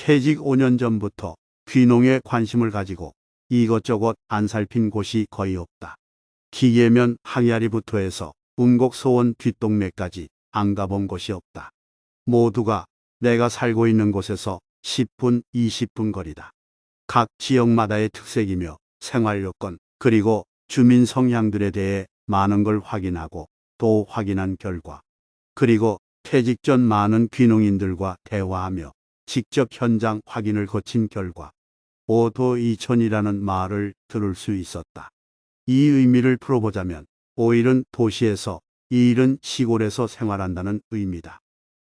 퇴직 5년 전부터 귀농에 관심을 가지고 이것저것 안 살핀 곳이 거의 없다. 기계면 항야리부터 해서 운곡소원 뒷동네까지 안 가본 곳이 없다. 모두가 내가 살고 있는 곳에서 10분, 20분 거리다. 각 지역마다의 특색이며 생활 요건, 그리고 주민 성향들에 대해 많은 걸 확인하고 또 확인한 결과, 그리고 퇴직 전 많은 귀농인들과 대화하며 직접 현장 확인을 거친 결과 오도이촌이라는 말을 들을 수 있었다. 이 의미를 풀어보자면 5일은 도시에서 2일은 시골에서 생활한다는 의미다.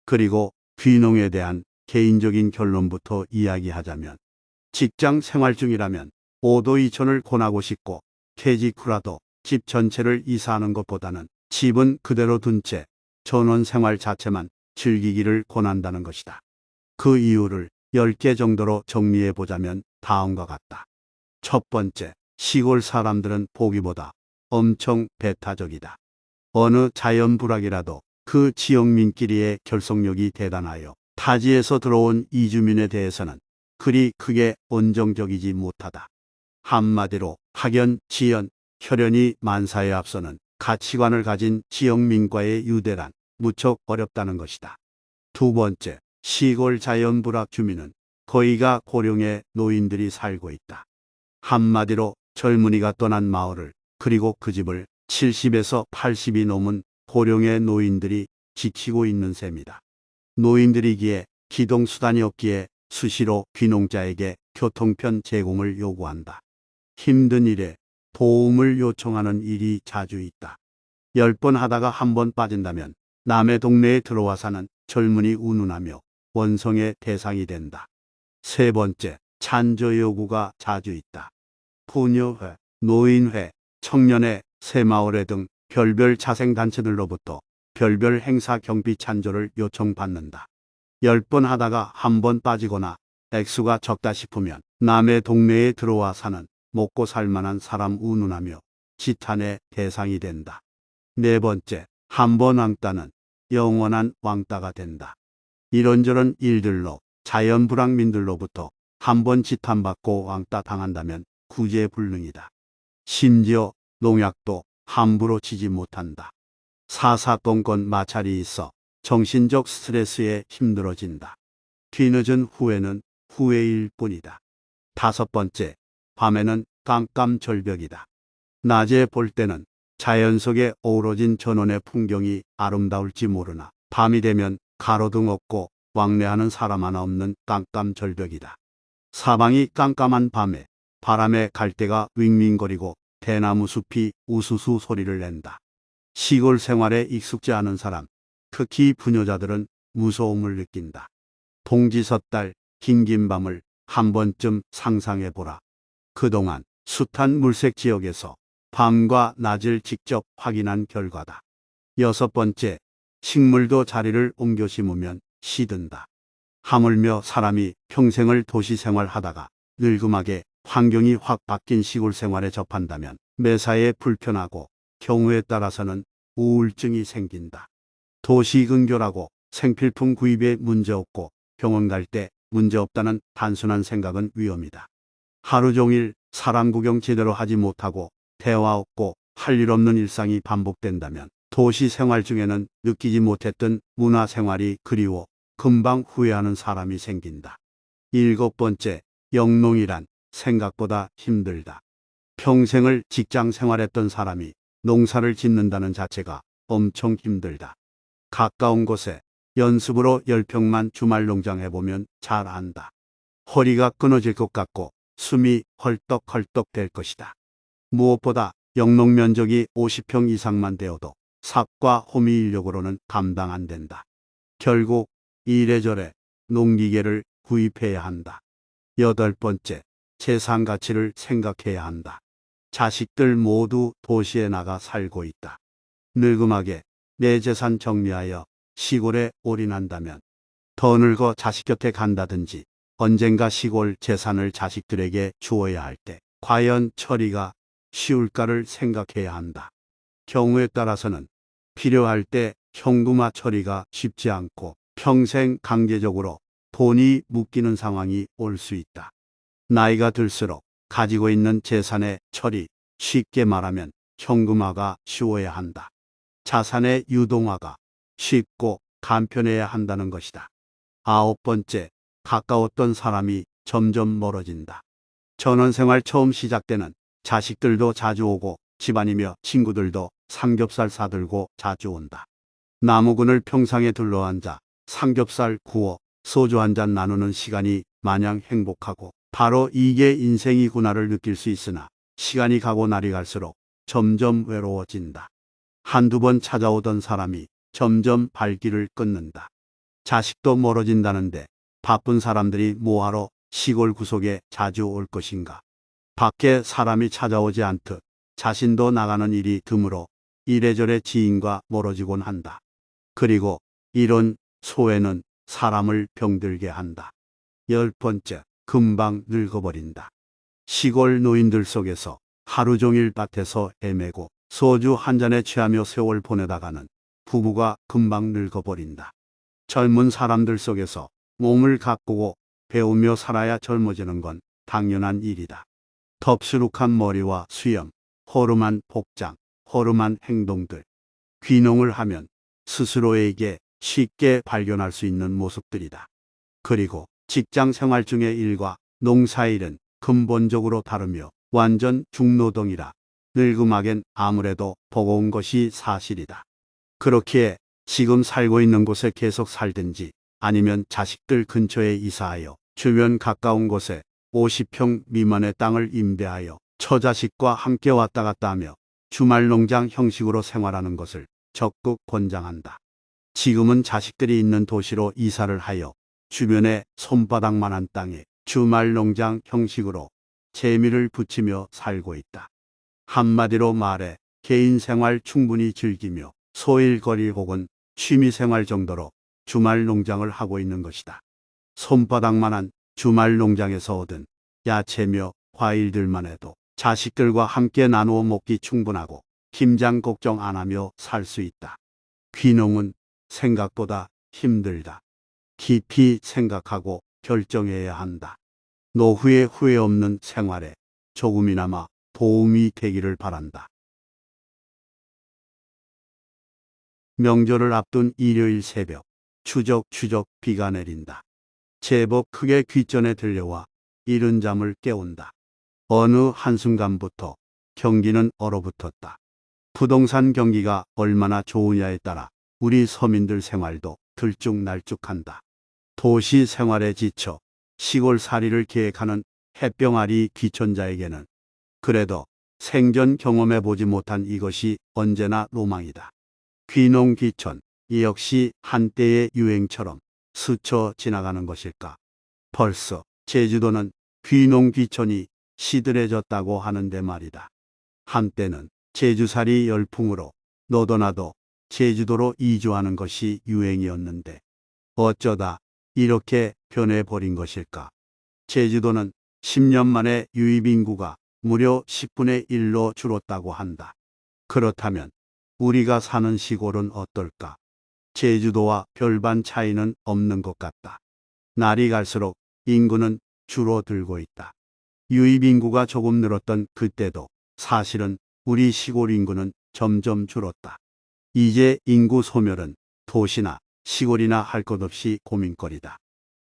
그리고 귀농에 대한 개인적인 결론부터 이야기하자면 직장 생활 중이라면 오도이촌을 권하고 싶고 퇴직 후라도 집 전체를 이사하는 것보다는 집은 그대로 둔 채 전원 생활 자체만 즐기기를 권한다는 것이다. 그 이유를 10개 정도로 정리해 보자면 다음과 같다. 첫 번째, 시골 사람들은 보기보다 엄청 배타적이다. 어느 자연불악이라도 그 지역민끼리의 결속력이 대단하여 타지에서 들어온 이주민에 대해서는 그리 크게 온정적이지 못하다. 한마디로 학연, 지연, 혈연이 만사에 앞서는 가치관을 가진 지역민과의 유대란 무척 어렵다는 것이다. 두 번째, 시골 자연불악 주민은 거의가 고령의 노인들이 살고 있다. 한마디로 젊은이가 떠난 마을을, 그리고 그 집을 70에서 80이 넘은 고령의 노인들이 지키고 있는 셈이다. 노인들이기에 기동수단이 없기에 수시로 귀농자에게 교통편 제공을 요구한다. 힘든 일에 도움을 요청하는 일이 자주 있다. 10번 하다가 한 번 빠진다면 남의 동네에 들어와 사는 젊은이 운운하며 원성의 대상이 된다. 세 번째, 찬조 요구가 자주 있다. 부녀회, 노인회, 청년회, 새마을회 등 별별 자생단체들로부터 별별 행사 경비 찬조를 요청받는다. 10번 하다가 한 번 빠지거나 액수가 적다 싶으면 남의 동네에 들어와 사는 먹고 살만한 사람 운운하며 지탄의 대상이 된다. 네 번째, 한 번 왕따는 영원한 왕따가 된다. 이런저런 일들로 자연불황민들로부터 한 번 지탄받고 왕따 당한다면 구제불능이다. 심지어 농약도 함부로 치지 못한다. 사사건건 마찰이 있어 정신적 스트레스에 힘들어진다. 뒤늦은 후회는 후회일 뿐이다. 다섯 번째, 밤에는 깜깜절벽이다. 낮에 볼 때는 자연 속에 어우러진 전원의 풍경이 아름다울지 모르나 밤이 되면 가로등 없고 왕래하는 사람 하나 없는 깜깜절벽이다. 사방이 깜깜한 밤에 바람에 갈대가 윙윙거리고 대나무 숲이 우수수 소리를 낸다. 시골 생활에 익숙지 않은 사람, 특히 부녀자들은 무서움을 느낀다. 동지섣달 긴긴 밤을 한 번쯤 상상해보라. 그동안 숱한 물색 지역에서 밤과 낮을 직접 확인한 결과다. 여섯 번째, 식물도 자리를 옮겨 심으면 시든다. 하물며 사람이 평생을 도시 생활하다가 늙음하게 환경이 확 바뀐 시골 생활에 접한다면 매사에 불편하고 경우에 따라서는 우울증이 생긴다. 도시 근교라고 생필품 구입에 문제없고 병원 갈 때 문제없다는 단순한 생각은 위험이다. 하루 종일 사람 구경 제대로 하지 못하고 대화 없고 할 일 없는 일상이 반복된다면 도시 생활 중에는 느끼지 못했던 문화 생활이 그리워 금방 후회하는 사람이 생긴다. 일곱 번째, 영농이란 생각보다 힘들다. 평생을 직장 생활했던 사람이 농사를 짓는다는 자체가 엄청 힘들다. 가까운 곳에 연습으로 10평만 주말 농장 해보면 잘 안다. 허리가 끊어질 것 같고 숨이 헐떡헐떡 될 것이다. 무엇보다 영농 면적이 50평 이상만 되어도 삽과 호미 인력으로는 감당 안 된다. 결국 이래저래 농기계를 구입해야 한다. 여덟 번째, 재산 가치를 생각해야 한다. 자식들 모두 도시에 나가 살고 있다. 늙음하게 내 재산 정리하여 시골에 올인한다면 더 늙어 자식 곁에 간다든지 언젠가 시골 재산을 자식들에게 주어야 할 때 과연 처리가 쉬울까를 생각해야 한다. 경우에 따라서는 필요할 때 현금화 처리가 쉽지 않고 평생 강제적으로 돈이 묶이는 상황이 올 수 있다. 나이가 들수록 가지고 있는 재산의 처리, 쉽게 말하면 현금화가 쉬워야 한다. 자산의 유동화가 쉽고 간편해야 한다는 것이다. 아홉 번째, 가까웠던 사람이 점점 멀어진다. 전원생활 처음 시작되는 자식들도 자주 오고 집안이며 친구들도 삼겹살 사들고 자주 온다. 나무꾼을 평상에 둘러앉아 삼겹살 구워 소주 한 잔 나누는 시간이 마냥 행복하고 바로 이게 인생이구나를 느낄 수 있으나 시간이 가고 날이 갈수록 점점 외로워진다. 한두 번 찾아오던 사람이 점점 발길을 끊는다. 자식도 멀어진다는데 바쁜 사람들이 뭐하러 시골 구석에 자주 올 것인가. 밖에 사람이 찾아오지 않듯 자신도 나가는 일이 드물어 이래저래 지인과 멀어지곤 한다. 그리고 이런 소외는 사람을 병들게 한다. 열 번째, 금방 늙어버린다. 시골 노인들 속에서 하루 종일 밭에서 헤매고 소주 한 잔에 취하며 세월 보내다가는 부부가 금방 늙어버린다. 젊은 사람들 속에서 몸을 가꾸고 배우며 살아야 젊어지는 건 당연한 일이다. 덥수룩한 머리와 수염, 허름한 복장, 허름한 행동들. 귀농을 하면 스스로에게 쉽게 발견할 수 있는 모습들이다. 그리고 직장 생활 중의 일과 농사일은 근본적으로 다르며 완전 중노동이라 늙음하겐 아무래도 버거운 것이 사실이다. 그렇기에 지금 살고 있는 곳에 계속 살든지 아니면 자식들 근처에 이사하여 주변 가까운 곳에 50평 미만의 땅을 임대하여 처자식과 함께 왔다 갔다 하며 주말 농장 형식으로 생활하는 것을 적극 권장한다. 지금은 자식들이 있는 도시로 이사를 하여 주변에 손바닥만한 땅에 주말 농장 형식으로 재미를 붙이며 살고 있다. 한마디로 말해 개인 생활 충분히 즐기며 소일거리 혹은 취미생활 정도로 주말 농장을 하고 있는 것이다. 손바닥만한 주말 농장에서 얻은 야채며 과일들만 해도 자식들과 함께 나누어 먹기 충분하고 김장 걱정 안 하며 살 수 있다. 귀농은 생각보다 힘들다. 깊이 생각하고 결정해야 한다. 노후에 후회 없는 생활에 조금이나마 도움이 되기를 바란다. 명절을 앞둔 일요일 새벽, 추적추적 비가 내린다. 제법 크게 귓전에 들려와 이른 잠을 깨운다. 어느 한순간부터 경기는 얼어붙었다. 부동산 경기가 얼마나 좋으냐에 따라 우리 서민들 생활도 들쭉날쭉한다. 도시 생활에 지쳐 시골살이를 계획하는 햇병아리 귀촌자에게는 그래도 생전 경험해보지 못한 이것이 언제나 로망이다. 귀농 귀촌, 이 역시 한때의 유행처럼 스쳐 지나가는 것일까. 벌써 제주도는 귀농 귀촌이 시들해졌다고 하는데 말이다. 한때는 제주살이 열풍으로 너도 나도 제주도로 이주하는 것이 유행이었는데 어쩌다 이렇게 변해버린 것일까. 제주도는 10년 만에 유입인구가 무려 10분의 1로 줄었다고 한다. 그렇다면 우리가 사는 시골은 어떨까? 제주도와 별반 차이는 없는 것 같다. 날이 갈수록 인구는 줄어들고 있다. 유입인구가 조금 늘었던 그때도 사실은 우리 시골 인구는 점점 줄었다. 이제 인구 소멸은 도시나 시골이나 할 것 없이 고민거리다.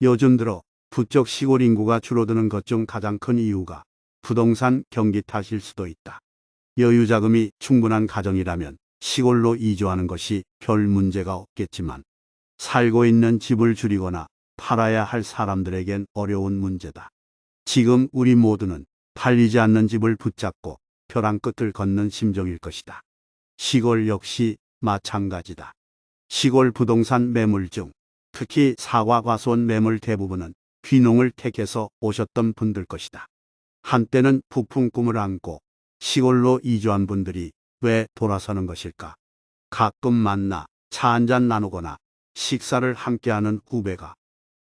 요즘 들어 부쩍 시골 인구가 줄어드는 것 중 가장 큰 이유가 부동산 경기 탓일 수도 있다. 여유자금이 충분한 가정이라면 시골로 이주하는 것이 별 문제가 없겠지만 살고 있는 집을 줄이거나 팔아야 할 사람들에겐 어려운 문제다. 지금 우리 모두는 팔리지 않는 집을 붙잡고 벼랑 끝을 걷는 심정일 것이다. 시골 역시 마찬가지다. 시골 부동산 매물 중 특히 사과 과수원 매물 대부분은 귀농을 택해서 오셨던 분들 것이다. 한때는 부푼 꿈을 안고 시골로 이주한 분들이 왜 돌아서는 것일까? 가끔 만나 차 한잔 나누거나 식사를 함께하는 후배가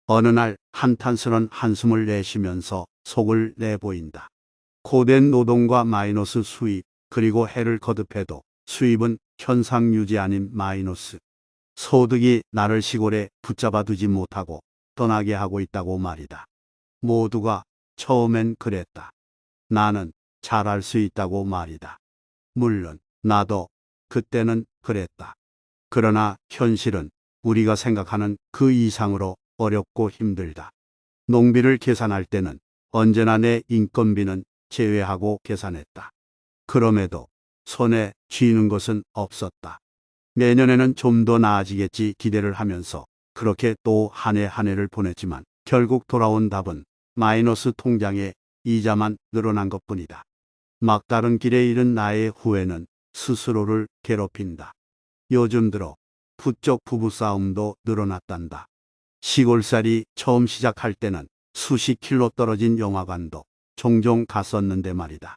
어느 날 한탄스런 한숨을 내쉬면서 속을 내보인다. 고된 노동과 마이너스 수입, 그리고 해를 거듭해도 수입은 현상 유지 아닌 마이너스. 소득이 나를 시골에 붙잡아 두지 못하고 떠나게 하고 있다고 말이다. 모두가 처음엔 그랬다. 나는 잘할 수 있다고 말이다. 물론 나도 그때는 그랬다. 그러나 현실은 우리가 생각하는 그 이상으로 어렵고 힘들다. 농비를 계산할 때는 언제나 내 인건비는 제외하고 계산했다. 그럼에도 손에 쥐는 것은 없었다. 내년에는 좀 더 나아지겠지 기대를 하면서 그렇게 또 한 해 한 해를 보냈지만 결국 돌아온 답은 마이너스 통장에 이자만 늘어난 것뿐이다. 막다른 길에 이른 나의 후회는 스스로를 괴롭힌다. 요즘 들어 부쩍 부부싸움도 늘어났단다. 시골살이 처음 시작할 때는 수십 킬로 떨어진 영화관도 종종 갔었는데 말이다.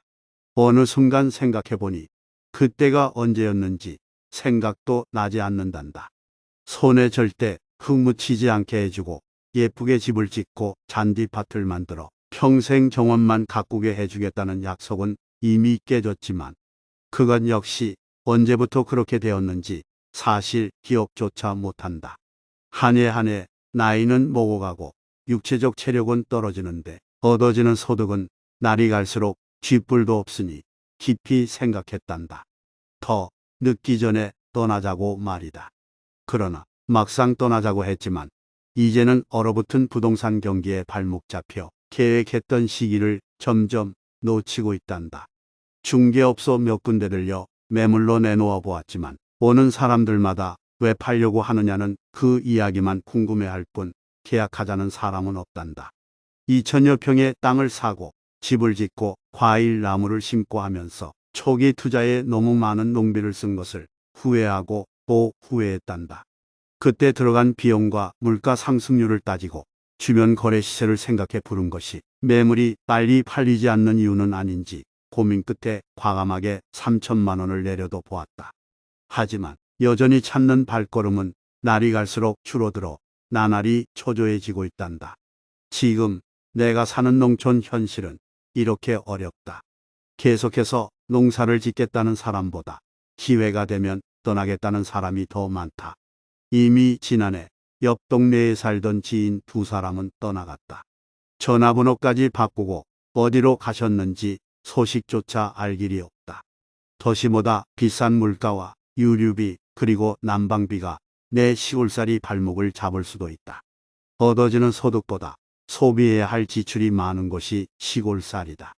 어느 순간 생각해보니 그때가 언제였는지 생각도 나지 않는단다. 손에 절대 흙 묻히지 않게 해주고 예쁘게 집을 짓고 잔디밭을 만들어 평생 정원만 가꾸게 해주겠다는 약속은 이미 깨졌지만 그것 역시 언제부터 그렇게 되었는지 사실 기억조차 못한다. 한 해 한 해 나이는 먹어가고 육체적 체력은 떨어지는데 얻어지는 소득은 날이 갈수록 쥐뿔도 없으니 깊이 생각했단다. 더 늦기 전에 떠나자고 말이다. 그러나 막상 떠나자고 했지만 이제는 얼어붙은 부동산 경기에 발목 잡혀 계획했던 시기를 점점 놓치고 있단다. 중개업소 몇 군데 들려 매물로 내놓아 보았지만 오는 사람들마다 왜 팔려고 하느냐는 그 이야기만 궁금해할 뿐 계약하자는 사람은 없단다. 2천여 평의 땅을 사고 집을 짓고 과일 나무를 심고 하면서 초기 투자에 너무 많은 농비를 쓴 것을 후회하고 또 후회했단다. 그때 들어간 비용과 물가 상승률을 따지고 주변 거래 시세를 생각해 부른 것이 매물이 빨리 팔리지 않는 이유는 아닌지 고민 끝에 과감하게 3천만 원을 내려도 보았다. 하지만 여전히 찾는 발걸음은 날이 갈수록 줄어들어 나날이 초조해지고 있단다. 지금 내가 사는 농촌 현실은 이렇게 어렵다. 계속해서 농사를 짓겠다는 사람보다 기회가 되면 떠나겠다는 사람이 더 많다. 이미 지난해 옆 동네에 살던 지인 두 사람은 떠나갔다. 전화번호까지 바꾸고 어디로 가셨는지 소식조차 알 길이 없다. 도시보다 비싼 물가와 유류비 그리고 난방비가 내 시골살이 발목을 잡을 수도 있다. 얻어지는 소득보다 소비해야 할 지출이 많은 곳이 시골살이다.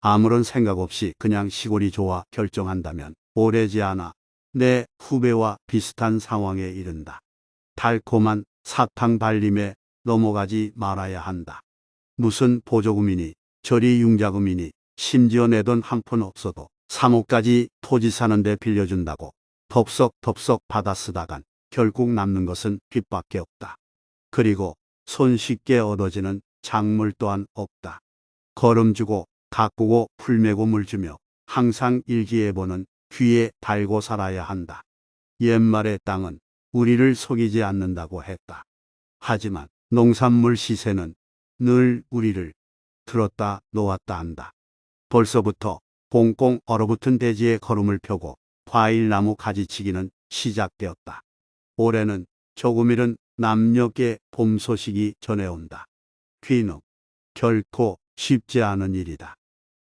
아무런 생각 없이 그냥 시골이 좋아 결정한다면 오래지 않아 내 후배와 비슷한 상황에 이른다. 달콤한 사탕 발림에 넘어가지 말아야 한다. 무슨 보조금이니 저리 융자금이니 심지어 내 돈 한 푼 없어도 3억까지 토지 사는데 빌려준다고 덥석덥석 받아 쓰다간 결국 남는 것은 빚밖에 없다. 그리고 손쉽게 얻어지는 작물 또한 없다. 거름 주고 가꾸고 풀매고 물 주며 항상 일기예보는 귀에 달고 살아야 한다. 옛말에 땅은 우리를 속이지 않는다고 했다. 하지만 농산물 시세는 늘 우리를 들었다 놓았다 한다. 벌써부터 꽁꽁 얼어붙은 대지에 걸음을 펴고 과일나무 가지치기는 시작되었다. 올해는 조금 이른 남녘의 봄 소식이 전해온다. 귀농, 결코 쉽지 않은 일이다.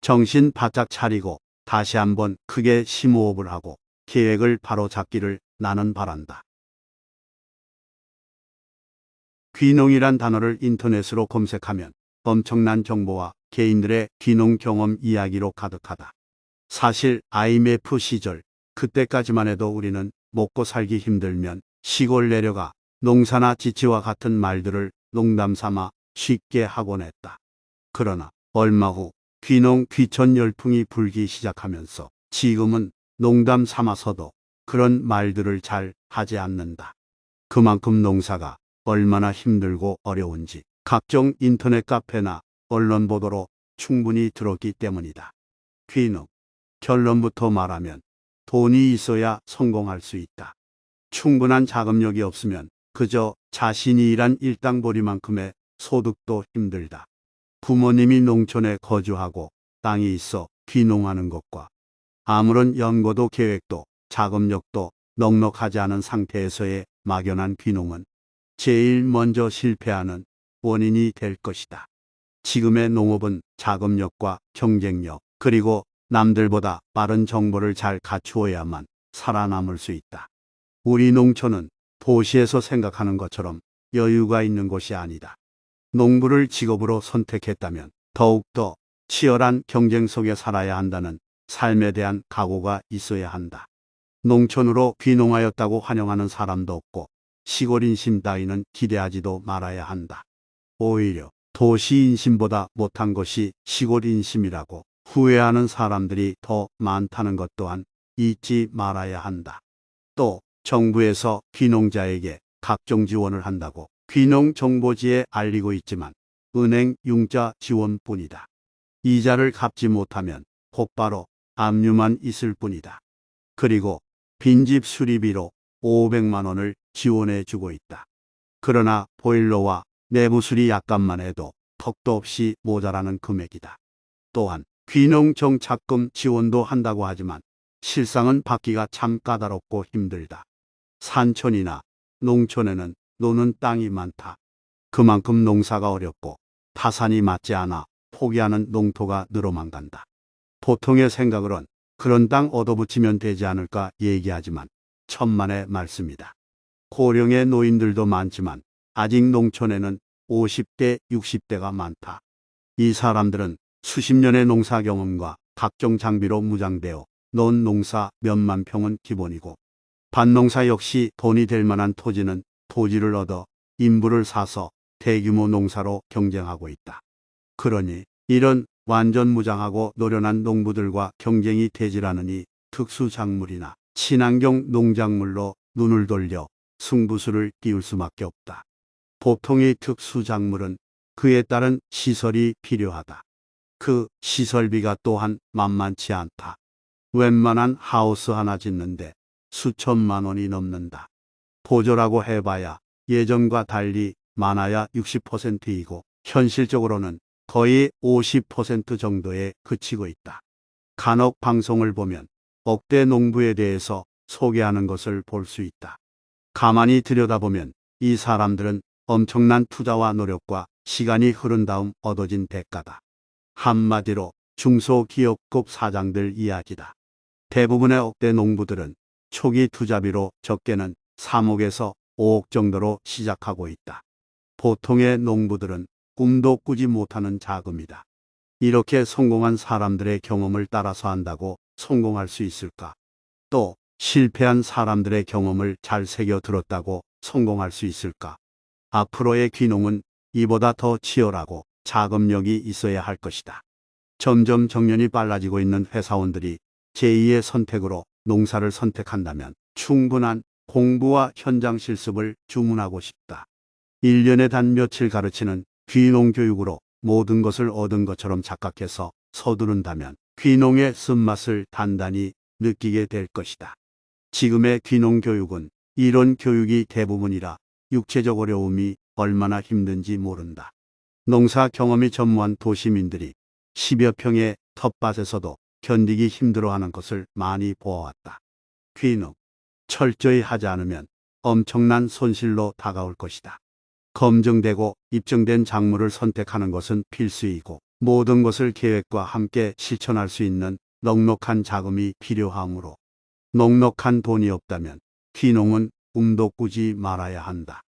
정신 바짝 차리고 다시 한번 크게 심호흡을 하고 계획을 바로 잡기를 나는 바란다. 귀농이란 단어를 인터넷으로 검색하면 엄청난 정보와 개인들의 귀농 경험 이야기로 가득하다. 사실 IMF 시절 그때까지만 해도 우리는 먹고 살기 힘들면 시골 내려가 농사나 지치와 같은 말들을 농담 삼아 쉽게 하곤 했다. 그러나 얼마 후 귀농 귀촌 열풍이 불기 시작하면서 지금은 농담 삼아서도 그런 말들을 잘 하지 않는다. 그만큼 농사가 얼마나 힘들고 어려운지 각종 인터넷 카페나 언론 보도로 충분히 들었기 때문이다. 귀농, 결론부터 말하면 돈이 있어야 성공할 수 있다. 충분한 자금력이 없으면 그저 자신이 일한 일당벌이만큼의 소득도 힘들다. 부모님이 농촌에 거주하고 땅이 있어 귀농하는 것과 아무런 연고도 계획도 자금력도 넉넉하지 않은 상태에서의 막연한 귀농은 제일 먼저 실패하는 원인이 될 것이다. 지금의 농업은 자금력과 경쟁력, 그리고 남들보다 빠른 정보를 잘 갖추어야만 살아남을 수 있다. 우리 농촌은 도시에서 생각하는 것처럼 여유가 있는 곳이 아니다. 농부를 직업으로 선택했다면 더욱더 치열한 경쟁 속에 살아야 한다는 삶에 대한 각오가 있어야 한다. 농촌으로 귀농하였다고 환영하는 사람도 없고 시골 인심 따위는 기대하지도 말아야 한다. 오히려 도시 인심보다 못한 것이 시골 인심이라고 후회하는 사람들이 더 많다는 것 또한 잊지 말아야 한다. 또 정부에서 귀농자에게 각종 지원을 한다고 귀농정보지에 알리고 있지만 은행 융자 지원뿐이다. 이자를 갚지 못하면 곧바로 압류만 있을 뿐이다. 그리고 빈집 수리비로 500만 원을 지원해 주고 있다. 그러나 보일러와 내부 수리 약값만 해도 턱도 없이 모자라는 금액이다. 또한 귀농정착금 지원도 한다고 하지만 실상은 받기가 참 까다롭고 힘들다. 산촌이나 농촌에는 노는 땅이 많다. 그만큼 농사가 어렵고 타산이 맞지 않아 포기하는 농토가 늘어만 간다. 보통의 생각으론 그런 땅 얻어붙이면 되지 않을까 얘기하지만 천만의 말씀이다. 고령의 노인들도 많지만 아직 농촌에는 50대, 60대가 많다. 이 사람들은 수십 년의 농사 경험과 각종 장비로 무장되어 논 농사 몇만 평은 기본이고 밭농사 역시 돈이 될 만한 토지는 토지를 얻어 인부를 사서 대규모 농사로 경쟁하고 있다. 그러니 이런 완전 무장하고 노련한 농부들과 경쟁이 되질 않으니 특수작물이나 친환경 농작물로 눈을 돌려 승부수를 띄울 수밖에 없다. 보통의 특수작물은 그에 따른 시설이 필요하다. 그 시설비가 또한 만만치 않다. 웬만한 하우스 하나 짓는데 수천만 원이 넘는다. 보조라고 해봐야 예전과 달리 많아야 60%이고 현실적으로는 거의 50% 정도에 그치고 있다. 간혹 방송을 보면 억대 농부에 대해서 소개하는 것을 볼 수 있다. 가만히 들여다보면 이 사람들은 엄청난 투자와 노력과 시간이 흐른 다음 얻어진 대가다. 한마디로 중소기업급 사장들 이야기다. 대부분의 억대 농부들은 초기 투자비로 적게는 3억에서 5억 정도로 시작하고 있다. 보통의 농부들은 꿈도 꾸지 못하는 자금이다. 이렇게 성공한 사람들의 경험을 따라서 한다고 성공할 수 있을까? 또 실패한 사람들의 경험을 잘 새겨 들었다고 성공할 수 있을까? 앞으로의 귀농은 이보다 더 치열하고 자금력이 있어야 할 것이다. 점점 정년이 빨라지고 있는 회사원들이 제2의 선택으로 농사를 선택한다면 충분한 공부와 현장 실습을 주문하고 싶다. 1년에 단 며칠 가르치는 귀농 교육으로 모든 것을 얻은 것처럼 착각해서 서두른다면 귀농의 쓴맛을 단단히 느끼게 될 것이다. 지금의 귀농 교육은 이론 교육이 대부분이라 육체적 어려움이 얼마나 힘든지 모른다. 농사 경험이 전무한 도시민들이 10여 평의 텃밭에서도 견디기 힘들어하는 것을 많이 보아왔다. 귀농 철저히 하지 않으면 엄청난 손실로 다가올 것이다. 검증되고 입증된 작물을 선택하는 것은 필수이고 모든 것을 계획과 함께 실천할 수 있는 넉넉한 자금이 필요하므로 넉넉한 돈이 없다면 귀농은 꿈도 꾸지 말아야 한다.